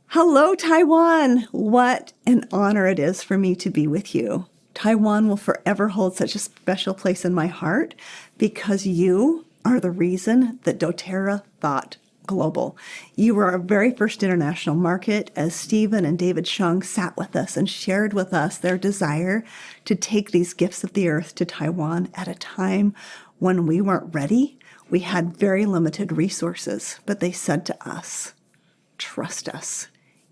Hello, Taiwan. What an honor it is for me to be with you. Taiwan will forever hold such a special place in my heart because you are the reason that doTERRA thought global. You were our very first international market as Stephen and David Shung sat with us and shared with us their desire to take these gifts of the earth to Taiwan at a time when we weren't ready. We had very limited resources, but they said to us, trust us.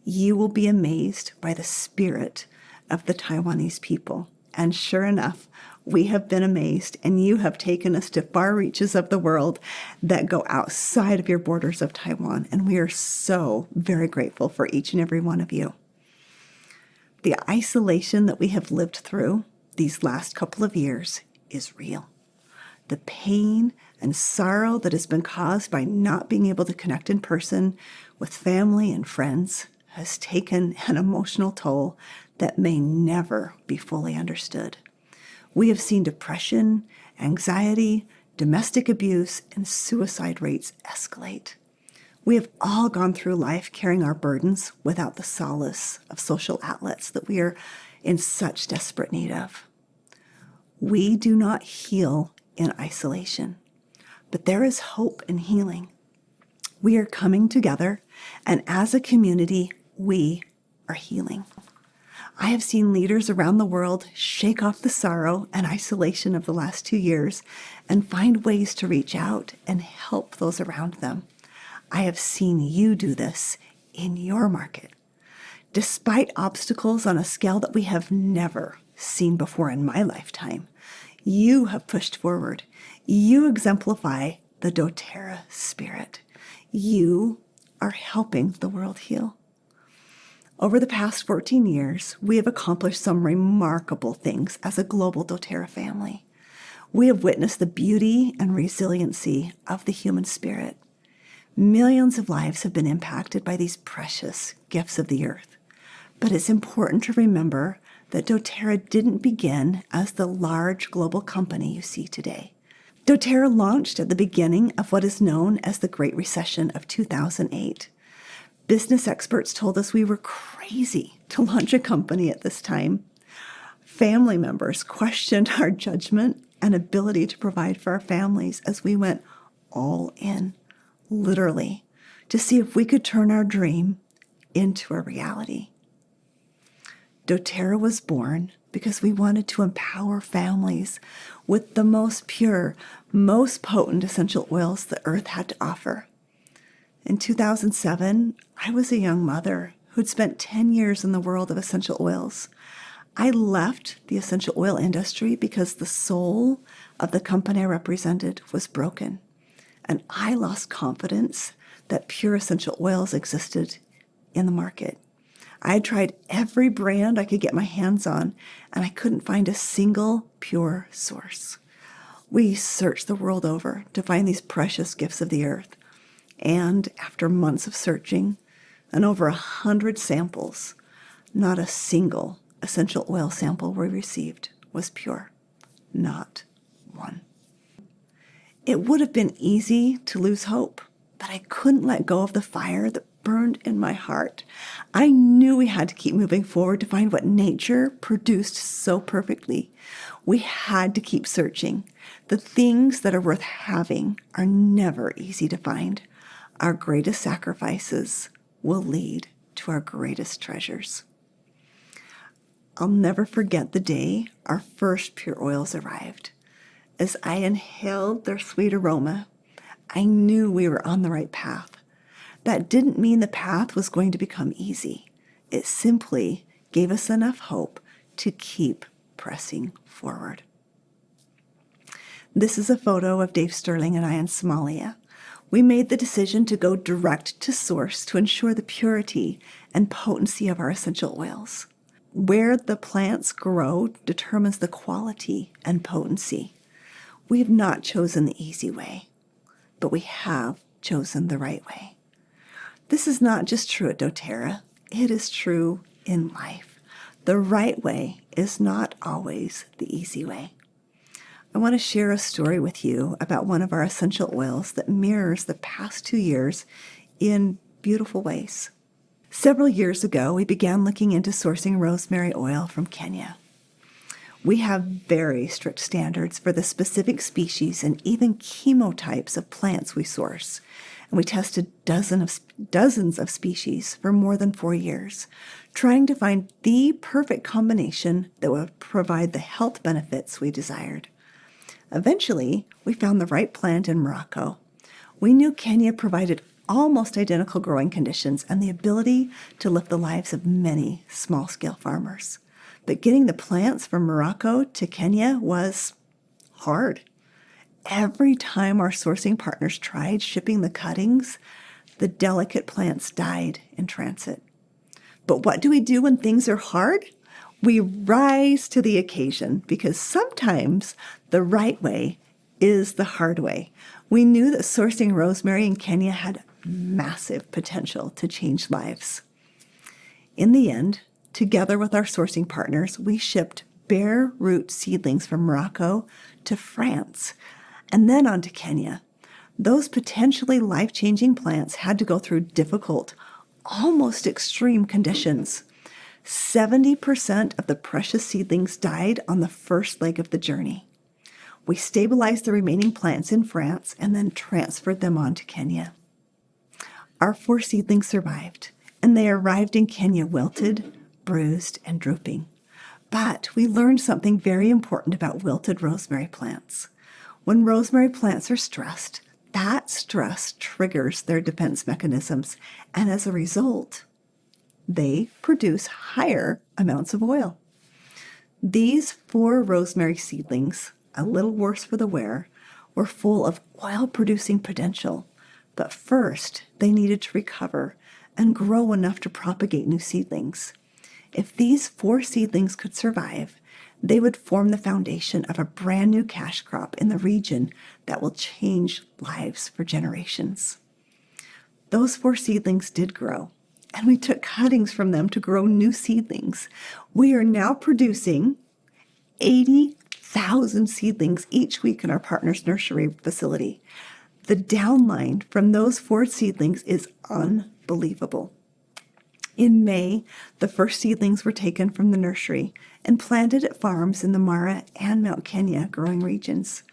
You will be amazed by the spirit of the Taiwanese people. And sure enough, we have been amazed, and you have taken us to far reaches of the world that go outside of your borders of Taiwan. And we are so very grateful for each and every one of you. The isolation that we have lived through these last couple of years is real. The pain and sorrow that has been caused by not being able to connect in person with family and friends has taken an emotional toll that may never be fully understood. We have seen depression, anxiety, domestic abuse, and suicide rates escalate. We have all gone through life carrying our burdens without the solace of social outlets that we are in such desperate need of. We do not heal in isolation, but there is hope in healing. We are coming together, and as a community, we are healing. I have seen leaders around the world shake off the sorrow and isolation of the last 2 years and find ways to reach out and help those around them. I have seen you do this in your market. Despite obstacles on a scale that we have never seen before in my lifetime, you have pushed forward. You exemplify the doTERRA spirit. You are helping the world heal. Over the past 14 years, we have accomplished some remarkable things as a global doTERRA family. We have witnessed the beauty and resiliency of the human spirit. Millions of lives have been impacted by these precious gifts of the earth. But it's important to remember that doTERRA didn't begin as the large global company you see today. doTERRA launched at the beginning of what is known as the Great Recession of 2008. Business experts told us we were crazy to launch a company at this time. Family members questioned our judgment and ability to provide for our families as we went all in, literally, to see if we could turn our dream into a reality. doTERRA was born because we wanted to empower families with the most pure, most potent essential oils the earth had to offer. In 2007, I was a young mother who'd spent 10 years in the world of essential oils. I left the essential oil industry because the soul of the company I represented was broken, and I lost confidence that pure essential oils existed in the market. I had tried every brand I could get my hands on, and I couldn't find a single pure source. We searched the world over to find these precious gifts of the earth. And after months of searching and over 100 samples, not a single essential oil sample we received was pure. Not one. It would have been easy to lose hope, but I couldn't let go of the fire that burned in my heart. I knew we had to keep moving forward to find what nature produced so perfectly. We had to keep searching. The things that are worth having are never easy to find. Our greatest sacrifices will lead to our greatest treasures. I'll never forget the day our first pure oils arrived. As I inhaled their sweet aroma, I knew we were on the right path. That didn't mean the path was going to become easy. It simply gave us enough hope to keep pressing forward. This is a photo of Dave Sterling and I in Somalia. We made the decision to go direct to source to ensure the purity and potency of our essential oils. Where the plants grow determines the quality and potency. We have not chosen the easy way, but we have chosen the right way. This is not just true at doTERRA, it is true in life. The right way is not always the easy way. I want to share a story with you about one of our essential oils that mirrors the past 2 years in beautiful ways. Several years ago, we began looking into sourcing rosemary oil from Kenya. We have very strict standards for the specific species and even chemotypes of plants we source. And we tested dozens of species for more than 4 years, trying to find the perfect combination that would provide the health benefits we desired. Eventually, we found the right plant in Morocco. We knew Kenya provided almost identical growing conditions and the ability to lift the lives of many small-scale farmers. But getting the plants from Morocco to Kenya was hard. Every time our sourcing partners tried shipping the cuttings, the delicate plants died in transit. But what do we do when things are hard? We rise to the occasion because sometimes the right way is the hard way. We knew that sourcing rosemary in Kenya had massive potential to change lives. In the end, together with our sourcing partners, we shipped bare root seedlings from Morocco to France and then on to Kenya. Those potentially life-changing plants had to go through difficult, almost extreme conditions. 70% of the precious seedlings died on the first leg of the journey. We stabilized the remaining plants in France and then transferred them on to Kenya. Our 4 seedlings survived, and they arrived in Kenya wilted, bruised, and drooping. But we learned something very important about wilted rosemary plants. When rosemary plants are stressed, that stress triggers their defense mechanisms, and as a result, they produce higher amounts of oil. These 4 rosemary seedlings, a little worse for the wear, were full of oil-producing potential, but first they needed to recover and grow enough to propagate new seedlings. If these 4 seedlings could survive, they would form the foundation of a brand new cash crop in the region that will change lives for generations. Those 4 seedlings did grow, and we took cuttings from them to grow new seedlings. We are now producing 80,000 seedlings each week in our partner's nursery facility. The downline from those 4 seedlings is unbelievable. In May, the first seedlings were taken from the nursery and planted at farms in the Mara and Mount Kenya growing regions.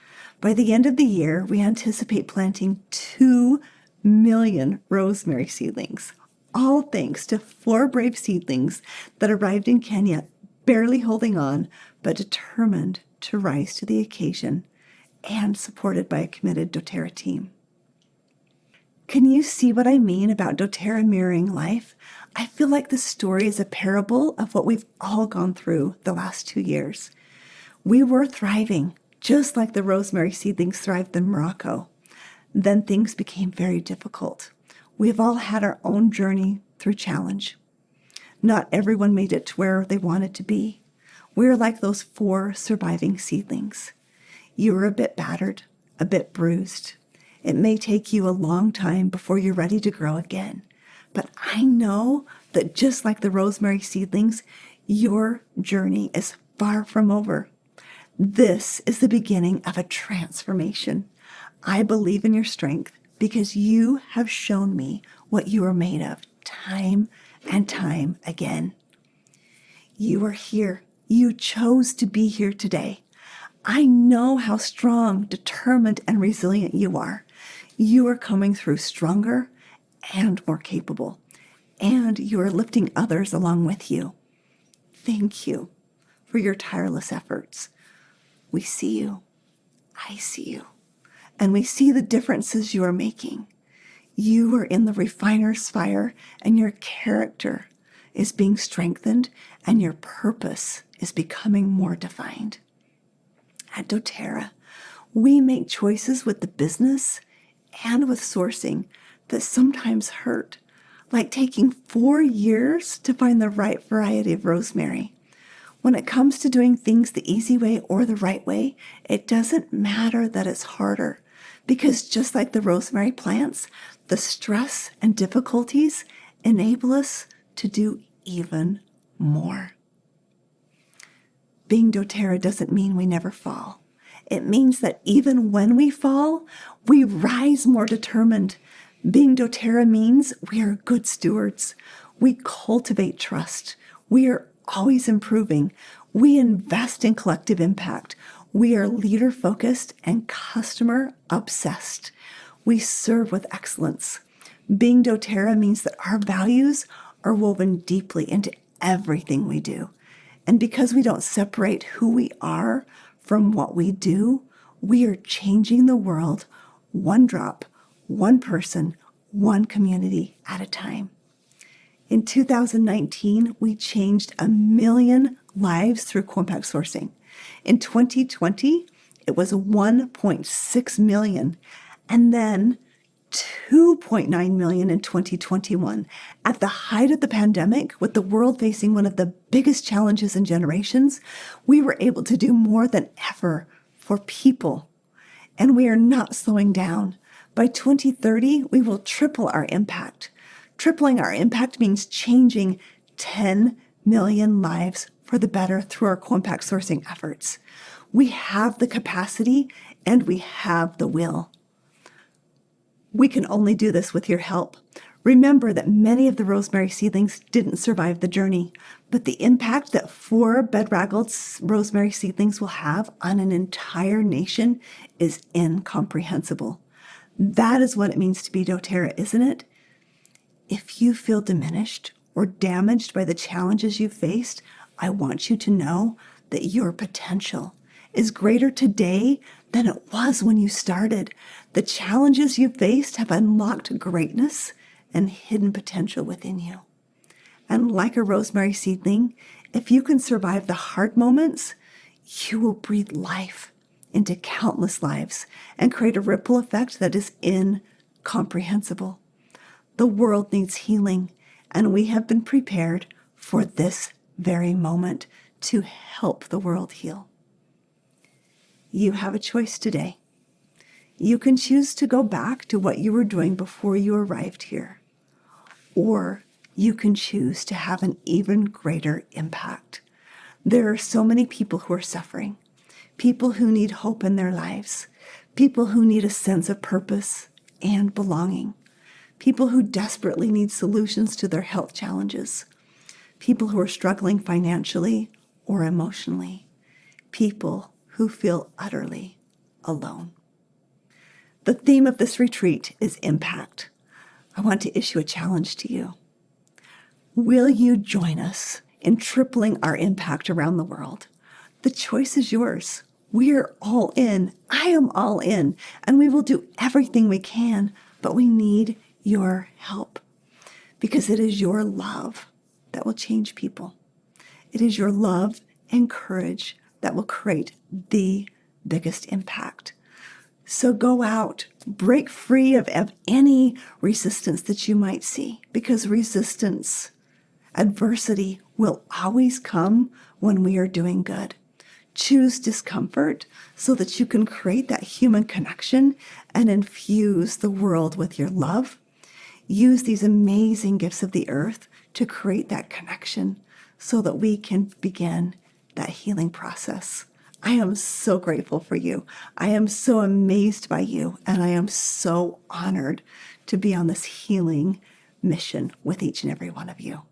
By the end of the year, we anticipate planting 2 million rosemary seedlings, all thanks to 4 brave seedlings that arrived in Kenya, barely holding on, but determined to rise to the occasion and supported by a committed doTERRA team. Can you see what I mean about doTERRA mirroring life? I feel like this story is a parable of what we've all gone through the last 2 years. We were thriving, just like the rosemary seedlings thrived in Morocco. Then things became very difficult. We've all had our own journey through challenge. Not everyone made it to where they wanted to be. We're like those 4 surviving seedlings. You are a bit battered, a bit bruised. It may take you a long time before you're ready to grow again. But I know that just like the rosemary seedlings, your journey is far from over. This is the beginning of a transformation. I believe in your strength because you have shown me what you are made of time and time again. You are here. You chose to be here today. I know how strong, determined, and resilient you are. You are coming through stronger and more capable, and you are lifting others along with you. Thank you for your tireless efforts. We see you. I see you. And we see the differences you are making. You are in the refiner's fire, and your character is being strengthened, and your purpose is becoming more defined. At doTERRA, we make choices with the business and with sourcing that sometimes hurt, like taking 4 years to find the right variety of rosemary. When it comes to doing things the easy way or the right way, it doesn't matter that it's harder, because just like the rosemary plants, the stress and difficulties enable us to do even more. Being doTERRA doesn't mean we never fall. It means that even when we fall, we rise more determined. Being doTERRA means we are good stewards. We cultivate trust. We are always improving. We invest in collective impact. We are leader-focused and customer-obsessed. We serve with excellence. Being doTERRA means that our values are woven deeply into everything we do. And because we don't separate who we are from what we do, we are changing the world one drop, one person, one community at a time. In 2019, we changed 1 million lives through compact sourcing. In 2020, it was 1.6 million, and then 2.9 million in 2021. At the height of the pandemic, with the world facing one of the biggest challenges in generations, we were able to do more than ever for people. And we are not slowing down. By 2030, we will triple our impact. Tripling our impact means changing 10 million lives for the better through our compact sourcing efforts. We have the capacity and we have the will. We can only do this with your help. Remember that many of the rosemary seedlings didn't survive the journey, but the impact that 4 bedraggled rosemary seedlings will have on an entire nation is incomprehensible. That is what it means to be doTERRA, isn't it? If you feel diminished or damaged by the challenges you've faced, I want you to know that your potential is greater today than it was when you started. The challenges you faced have unlocked greatness and hidden potential within you. And like a rosemary seedling, if you can survive the hard moments, you will breathe life into countless lives and create a ripple effect that is incomprehensible. The world needs healing, and we have been prepared for this very moment to help the world heal. You have a choice today. You can choose to go back to what you were doing before you arrived here, or you can choose to have an even greater impact. There are so many people who are suffering, people who need hope in their lives, people who need a sense of purpose and belonging, people who desperately need solutions to their health challenges, people who are struggling financially or emotionally, people who feel utterly alone. The theme of this retreat is impact. I want to issue a challenge to you. Will you join us in tripling our impact around the world? The choice is yours. We're all in. I am all in. And we will do everything we can, but we need your help because it is your love that will change people. It is your love and courage that will create the biggest impact. So go out, break free of any resistance that you might see, because resistance, adversity will always come when we are doing good. Choose discomfort so that you can create that human connection and infuse the world with your love. Use these amazing gifts of the earth to create that connection so that we can begin that healing process. I am so grateful for you. I am so amazed by you, and I am so honored to be on this healing mission with each and every one of you.